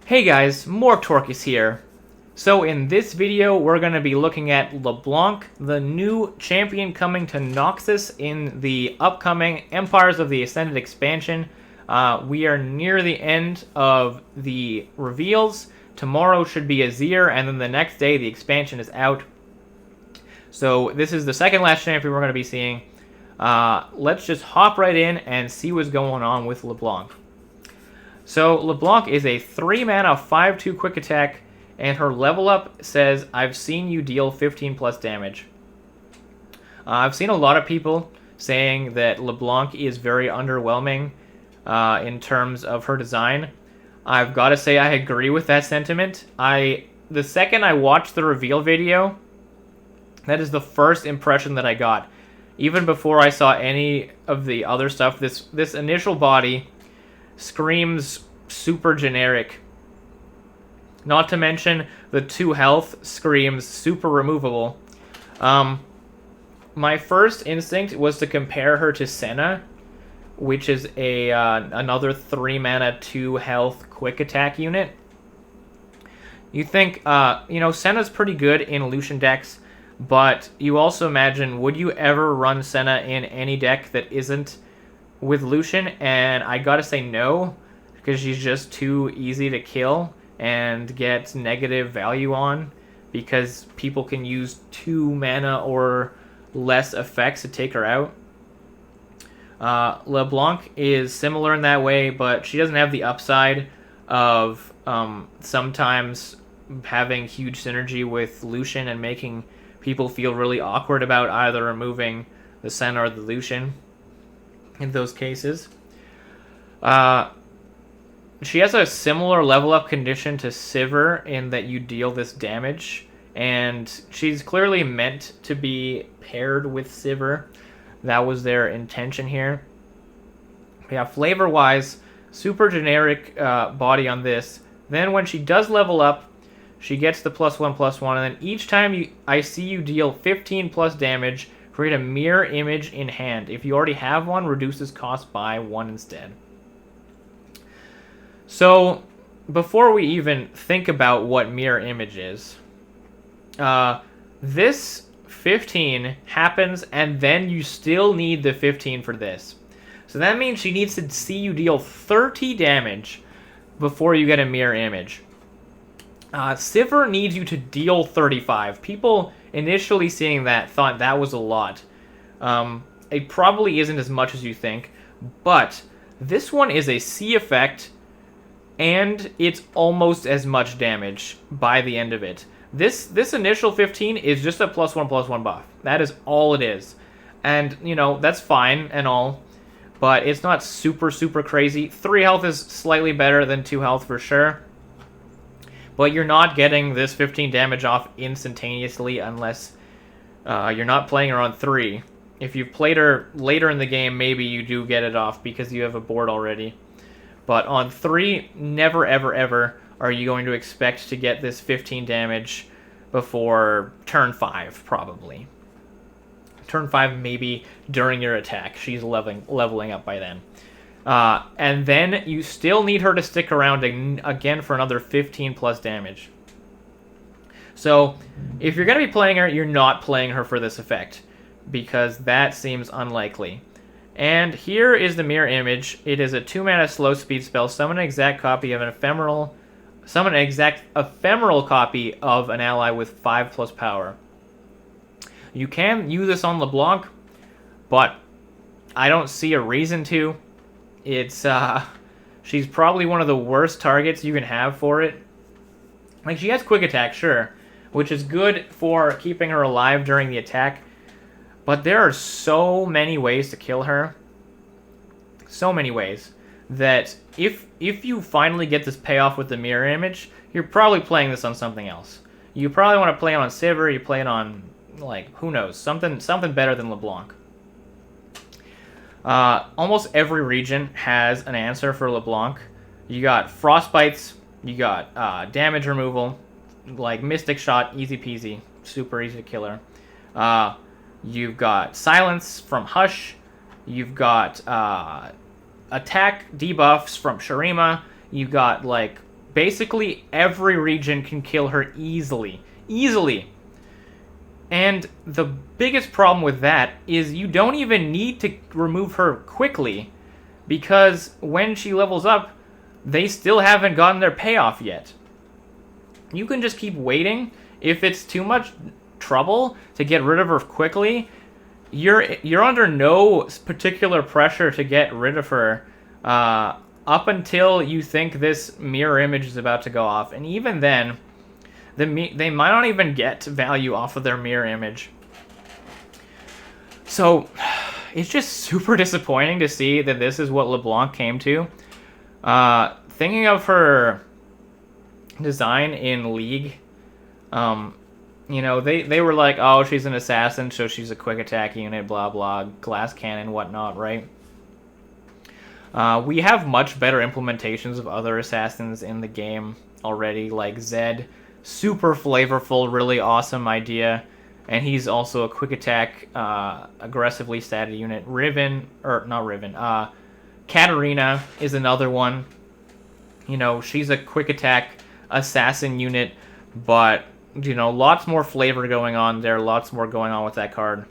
Hey guys, Torquus here. So in this video, we're going to be looking at Leblanc, the new champion coming to Noxus in the upcoming Empires of the Ascended expansion. We are near the end of the reveals. Tomorrow should be Azir, and then the next day the expansion is out. So this is the second last champion we're going to be seeing. Let's just hop right in and see what's going on with Leblanc. So Leblanc is a 3-mana 5/2 quick attack, and her level up says, I've seen you deal 15 plus damage. I've seen a lot of people saying that Leblanc is very underwhelming in terms of her design. I've got to say I agree with that sentiment. The second I watched the reveal video, that is the first impression that I got. Even before I saw any of the other stuff, this initial body screams super generic. Not to mention the 2 health screams super removable. My first instinct was to compare her to Senna, which is another 3-mana 2 health quick attack unit. You think, Senna's pretty good in Lucian decks, but you also imagine, would you ever run Senna in any deck that isn't with Lucian? And I gotta say no, because she's just too easy to kill and get negative value on, because people can use 2 mana or less effects to take her out. LeBlanc is similar in that way, but she doesn't have the upside of sometimes having huge synergy with Lucian and making people feel really awkward about either removing the Senna or the Lucian in those cases. She has a similar level up condition to Sivir in that you deal this damage, and she's clearly meant to be paired with Sivir. That was their intention here. But yeah, flavor-wise, super generic body on this. Then when she does level up, she gets the +1/+1, and then each time I see you deal 15 plus damage, create a mirror image in hand. If you already have one, reduces cost by 1 instead. So, before we even think about what mirror image is, this 15 happens, and then you still need the 15 for this. So that means she needs to see you deal 30 damage before you get a mirror image. Sivir needs you to deal 35. People initially seeing that thought that was a lot. It probably isn't as much as you think, but this one is a C effect, and it's almost as much damage by the end of it. This initial 15 is just a +1/+1 buff. That is all it is. And, that's fine and all, but it's not super, super crazy. 3 health is slightly better than 2 health for sure. But you're not getting this 15 damage off instantaneously unless you're not playing her on 3. If you've played her later in the game, maybe you do get it off because you have a board already. But on 3, never, ever, ever are you going to expect to get this 15 damage before turn 5, probably. Turn 5, maybe during your attack. She's leveling up by then. And then you still need her to stick around again for another 15 plus damage. So, if you're going to be playing her, you're not playing her for this effect, because that seems unlikely. And here is the mirror image. It is a 2-mana slow speed spell. Summon an exact copy of Summon an exact ephemeral copy of an ally with 5 plus power. You can use this on LeBlanc, but I don't see a reason to. She's probably one of the worst targets you can have for it. Like, she has quick attack, sure, which is good for keeping her alive during the attack, but there are so many ways to kill her. So many ways that if you finally get this payoff with the mirror image, you're probably playing this on something else. You probably want to play it on Sivir, you play it on, who knows, something better than LeBlanc. Almost every region has an answer for LeBlanc. You got Frostbites, you got damage removal, like Mystic Shot, easy peasy, super easy to kill her. You've got Silence from Hush, you've got attack debuffs from Shurima, you've got basically every region can kill her easily. Easily. And the biggest problem with that is you don't even need to remove her quickly, because when she levels up, they still haven't gotten their payoff yet. You can just keep waiting. If it's too much trouble to get rid of her quickly, you're under no particular pressure to get rid of her up until you think this mirror image is about to go off. And even then, they might not even get value off of their mirror image. So it's just super disappointing to see that this is what Leblanc came to. Thinking of her design in League, you know, they were like, oh, she's an assassin, so she's a quick attack unit, blah, blah, glass cannon, whatnot, right? We have much better implementations of other assassins in the game already, like Zed. Super flavorful, really awesome idea. And he's also a quick attack, aggressively statted unit. Katarina is another one. You know, she's a quick attack assassin unit, but, you know, lots more flavor going on there, lots more going on with that card,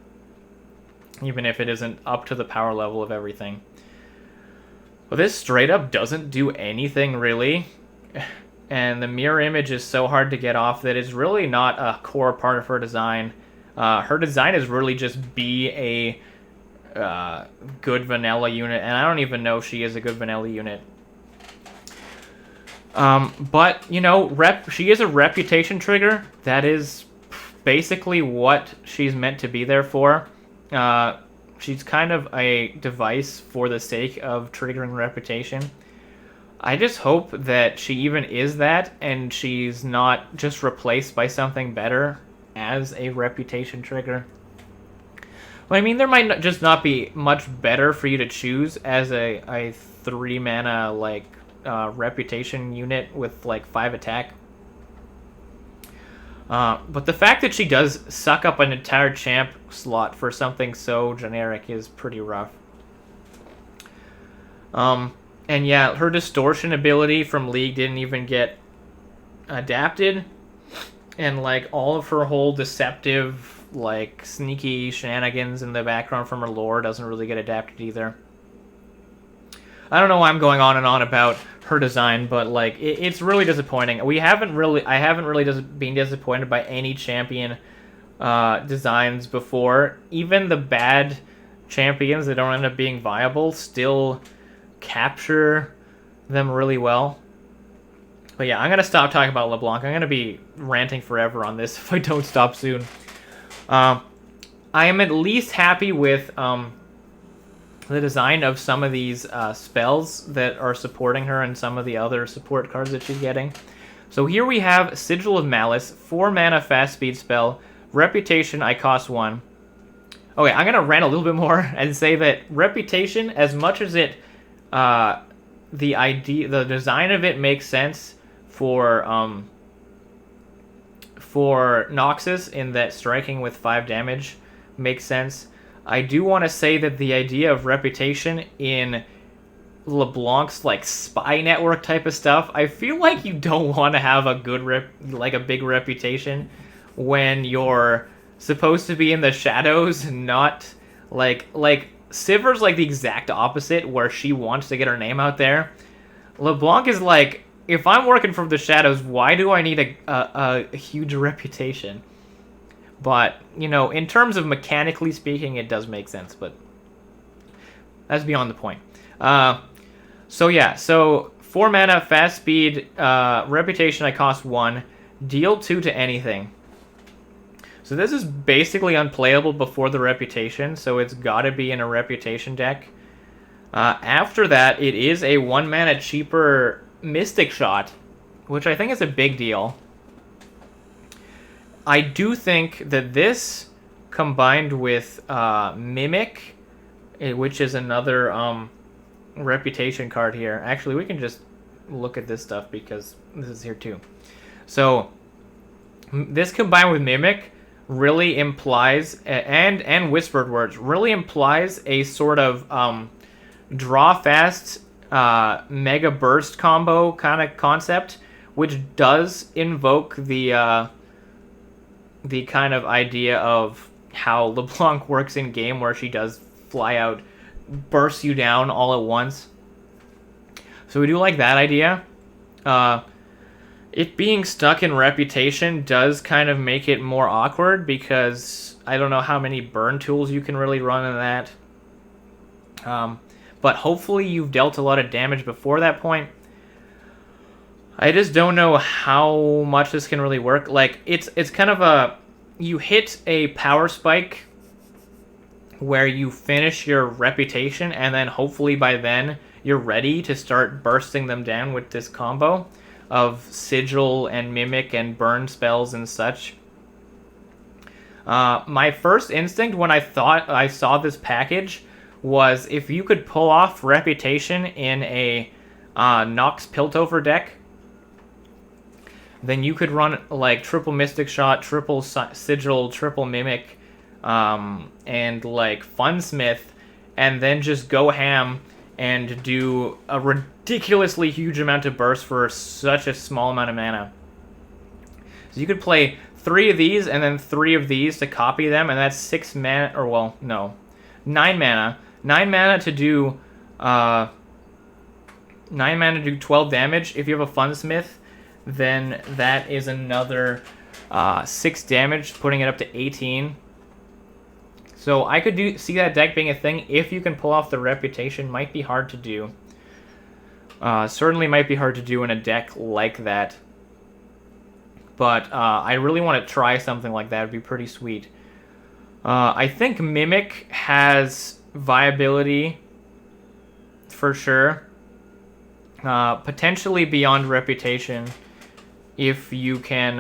even if it isn't up to the power level of everything. But this straight up doesn't do anything, really. And the mirror image is so hard to get off that it's really not a core part of her design. Her design is really just be a good vanilla unit, and I don't even know if she is a good vanilla unit. But, you know, she is a reputation trigger. That is basically what she's meant to be there for. She's kind of a device for the sake of triggering reputation. I just hope that she even is that, and she's not just replaced by something better as a reputation trigger. Well, I mean, there might just not be much better for you to choose as a 3 mana, like, reputation unit with, like, 5 attack. But the fact that she does suck up an entire champ slot for something so generic is pretty rough. And yeah, her distortion ability from League didn't even get adapted. And, like, all of her whole deceptive, like, sneaky shenanigans in the background from her lore doesn't really get adapted either. I don't know why I'm going on and on about her design, but, like, it's really disappointing. I haven't really been disappointed by any champion designs before. Even the bad champions that don't end up being viable still capture them really well. But yeah, I'm going to stop talking about Leblanc. I'm going to be ranting forever on this if I don't stop soon. I am at least happy with the design of some of these spells that are supporting her and some of the other support cards that she's getting. So here we have Sigil of Malice, 4 mana fast speed spell, Reputation, I cost 1. Okay, I'm going to rant a little bit more and say that Reputation, as much as it the design of it makes sense for Noxus, in that striking with 5 damage makes sense. I do want to say that the idea of Reputation in LeBlanc's, like, spy network type of stuff, I feel like you don't want to have a good a big reputation when you're supposed to be in the shadows, not like Sivir's like the exact opposite, where she wants to get her name out there. LeBlanc is like, if I'm working from the shadows, why do I need a huge reputation? But, you know, in terms of mechanically speaking, it does make sense, but that's beyond the point. So yeah, so 4 mana, fast speed, Reputation, I cost 1, deal 2 to anything. So this is basically unplayable before the Reputation, so it's gotta be in a Reputation deck. After that, it is a 1 mana cheaper Mystic Shot, which I think is a big deal. I do think that this, combined with Mimic, which is another Reputation card here. Actually, we can just look at this stuff because this is here too. So this combined with Mimic really implies, and Whispered Words, really implies a sort of draw fast Mega Burst combo kind of concept, which does invoke the kind of idea of how LeBlanc works in game, where she does fly out, burst you down all at once. So we do like that idea. It being stuck in reputation does kind of make it more awkward, because I don't know how many burn tools you can really run in that. But hopefully you've dealt a lot of damage before that point. I just don't know how much this can really work. Like, it's kind of a... You hit a power spike where you finish your reputation, and then hopefully by then you're ready to start bursting them down with this combo of Sigil and Mimic and burn spells and such. My first instinct when I thought I saw this package was if you could pull off Reputation in a Nox Piltover deck, then you could run like triple Mystic Shot, triple Sigil, triple Mimic, and like Funsmith, and then just go ham and do a ridiculously huge amount of burst for such a small amount of mana. So you could play 3 of these and then 3 of these to copy them, and that's 6 mana, or well, no, 9 mana. 9 mana to do 9 mana to do 12 damage. If you have a Funsmith, then that is another 6 damage, putting it up to 18. So I could see that deck being a thing if you can pull off the Reputation. Might be hard to do. Certainly might be hard to do in a deck like that. But I really want to try something like that. It'd be pretty sweet. I think Mimic has viability for sure. Potentially beyond Reputation if you can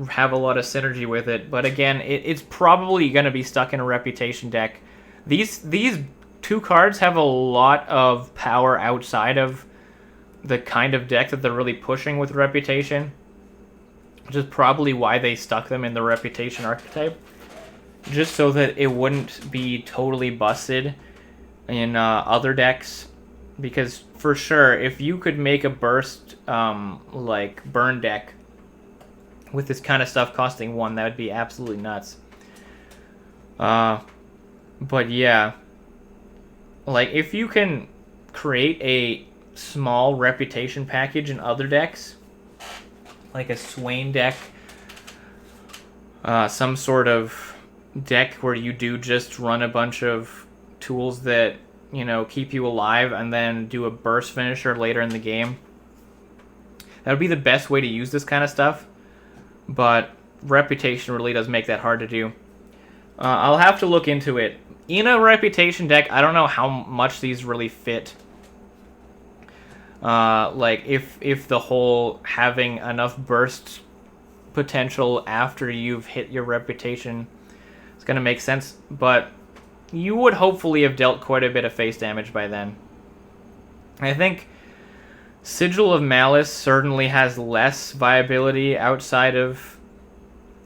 have a lot of synergy with it. But again, it's probably going to be stuck in a Reputation deck. These 2 cards have a lot of power outside of the kind of deck that they're really pushing with Reputation, which is probably why they stuck them in the Reputation archetype, just so that it wouldn't be totally busted in other decks. Because for sure, if you could make a burst like burn deck with this kind of stuff costing 1, that would be absolutely nuts. But yeah, like if you can create a small Reputation package in other decks, like a Swain deck, some sort of deck where you do just run a bunch of tools that, you know, keep you alive, and then do a burst finisher later in the game. That would be the best way to use this kind of stuff, but Reputation really does make that hard to do. I'll have to look into it. In a Reputation deck, I don't know how much these really fit. Like, if the whole having enough burst potential after you've hit your Reputation is going to make sense, but you would hopefully have dealt quite a bit of face damage by then. I think Sigil of Malice certainly has less viability outside of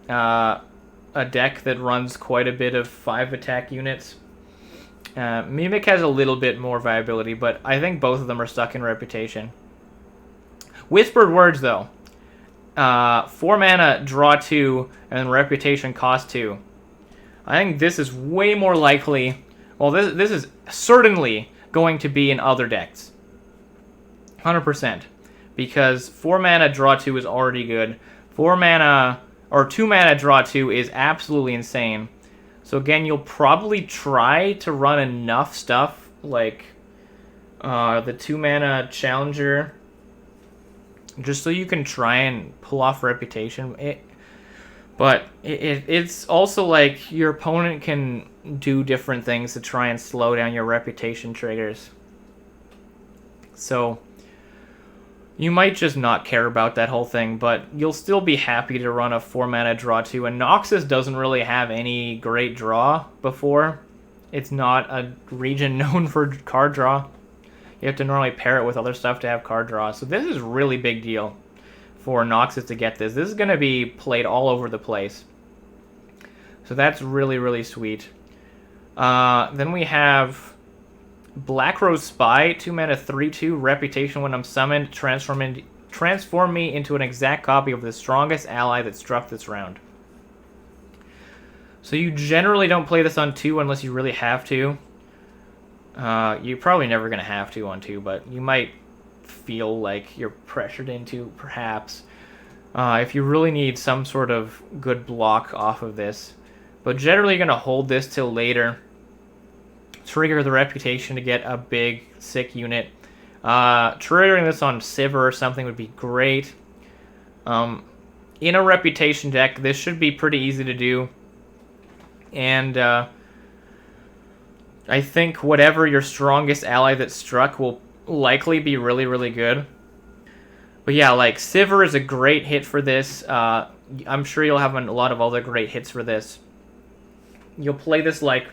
a deck that runs quite a bit of 5 attack units. Mimic has a little bit more viability, but I think both of them are stuck in Reputation. Whispered Words, though. 4 mana, draw 2, and then Reputation cost 2. I think this is way more likely... Well, this is certainly going to be in other decks. 100%. Because 4 mana, draw 2 is already good. 4 mana... Or 2 mana, draw 2 is absolutely insane. So again, you'll probably try to run enough stuff, like the 2 mana Challenger, just so you can try and pull off Reputation. But it's also like your opponent can do different things to try and slow down your Reputation triggers. So you might just not care about that whole thing, but you'll still be happy to run a 4 mana draw 2. And Noxus doesn't really have any great draw before. It's not a region known for card draw. You have to normally pair it with other stuff to have card draw. So this is a really big deal for Noxus to get this. This is going to be played all over the place. So that's really, really sweet. Then we have Black Rose Spy, 2 mana, 3/2, reputation when I'm summoned, transform me into an exact copy of the strongest ally that struck this round. So you generally don't play this on 2 unless you really have to. You're probably never going to have to on 2, but you might feel like you're pressured into, perhaps. If you really need some sort of good block off of this. But generally you're going to hold this till later. Trigger the reputation to get a big, sick unit. Triggering this on Sivir or something would be great. In a reputation deck, this should be pretty easy to do. And I think whatever your strongest ally that struck will likely be really, really good. But yeah, like, Sivir is a great hit for this. I'm sure you'll have a lot of other great hits for this. You'll play this, like,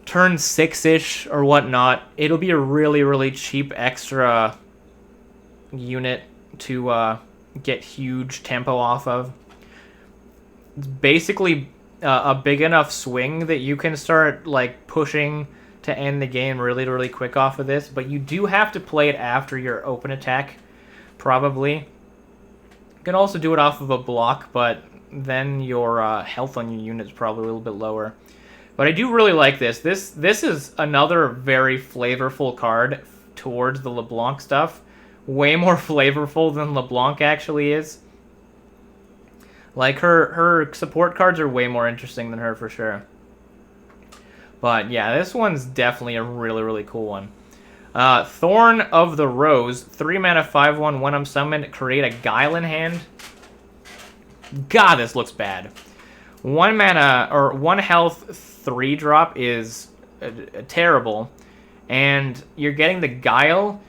turn 6-ish or whatnot. It'll be a really, really cheap extra unit to get huge tempo off of. It's basically a big enough swing that you can start, like, pushing to end the game really, really quick off of this. But you do have to play it after your open attack, probably. You can also do it off of a block, but then your health on your unit is probably a little bit lower. But I do really like this. This is another very flavorful card towards the Leblanc stuff. Way more flavorful than Leblanc actually is. Like, her support cards are way more interesting than her for sure. But yeah, this one's definitely a really, really cool one. Thorn of the Rose, 3 mana, 5/1. When I'm summoned, create a Guile in hand. God, this looks bad. 1 mana, or 1 health, 3-drop is terrible. And you're getting the Guile,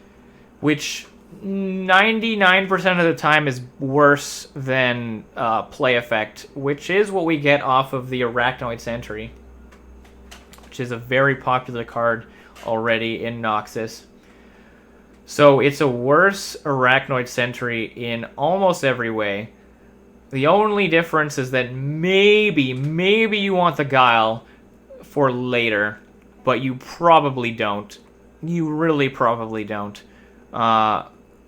which 99% of the time is worse than play effect, which is what we get off of the Arachnoid Sentry, which is a very popular card already in Noxus. So it's a worse Arachnoid Sentry in almost every way. The only difference is that maybe you want the Guile for later, but you probably don't. You really probably don't.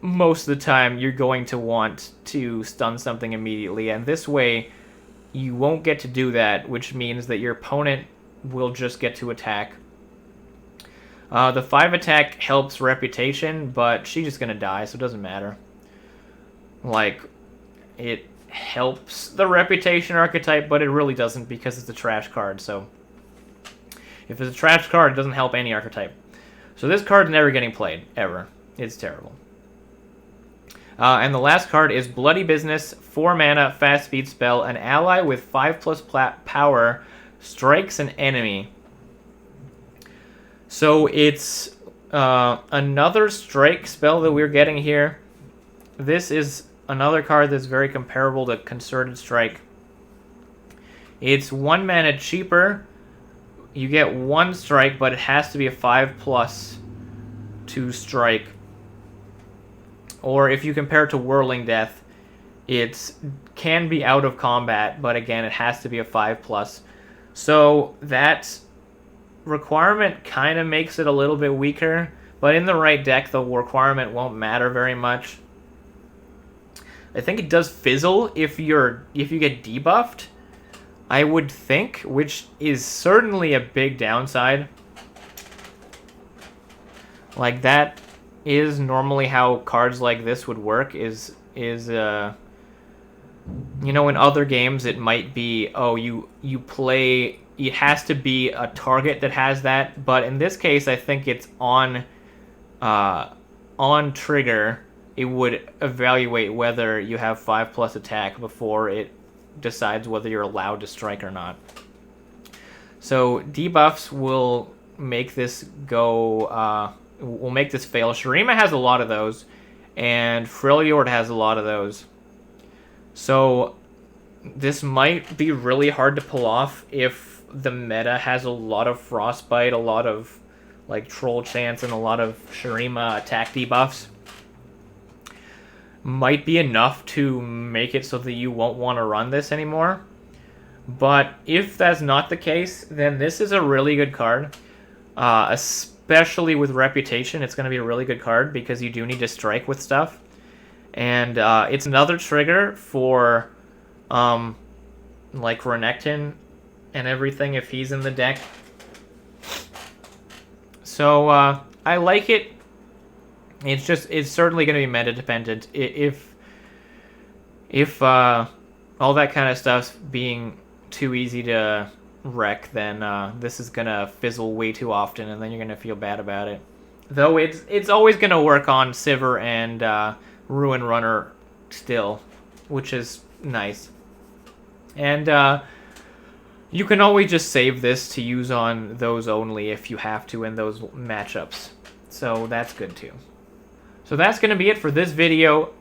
Most of the time, you're going to want to stun something immediately, and this way, you won't get to do that, which means that your opponent will just get to attack. The 5 attack helps reputation, but she's just gonna die, so it doesn't matter. Like, it helps the reputation archetype, but it really doesn't because it's a trash card, so if it's a trash card, it doesn't help any archetype. So this card's never getting played, ever. It's terrible. And the last card is Bloody Business, 4 mana, fast speed spell. An ally with 5+ power strikes an enemy. So it's another strike spell that we're getting here. This is another card that's very comparable to Concerted Strike. It's 1 mana cheaper. You get 1 strike, but it has to be a 5+ to strike. Or if you compare it to Whirling Death, it can be out of combat, but again, it has to be a 5+. So that requirement kind of makes it a little bit weaker, but in the right deck, the requirement won't matter very much. I think it does fizzle if you get debuffed, I would think, which is certainly a big downside. Like, that is normally how cards like this would work, is you know, in other games it might be, oh, you play, it has to be a target that has that, but in this case I think it's on trigger, it would evaluate whether you have 5+ attack before it decides whether you're allowed to strike or not. So debuffs will make this go, will make this fail. Shurima has a lot of those, and Freljord has a lot of those. So this might be really hard to pull off if the meta has a lot of Frostbite, a lot of like Troll Chance, and a lot of Shurima attack debuffs. Might be enough to make it so that you won't want to run this anymore. But if that's not the case, then this is a really good card. especially with Reputation, it's going to be a really good card because you do need to strike with stuff. And it's another trigger for like Renekton and everything if he's in the deck. So I like it. It's certainly going to be meta dependent. If all that kind of stuff's being too easy to wreck, then this is gonna fizzle way too often, and then you're gonna feel bad about it. Though it's always gonna work on Sivir and Ruin Runner still, which is nice. And you can always just save this to use on those only if you have to in those matchups. So that's good too. So that's going to be it for this video.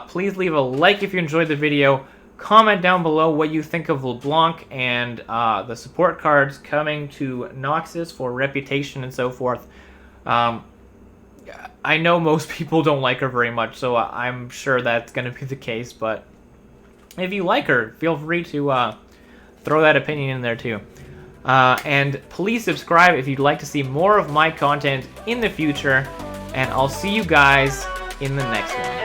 Please leave a like if you enjoyed the video. Comment down below what you think of LeBlanc and the support cards coming to Noxus for Reputation and so forth. I know most people don't like her very much, so I'm sure that's going to be the case. But if you like her, feel free to throw that opinion in there too. And please subscribe if you'd like to see more of my content in the future. And I'll see you guys in the next one.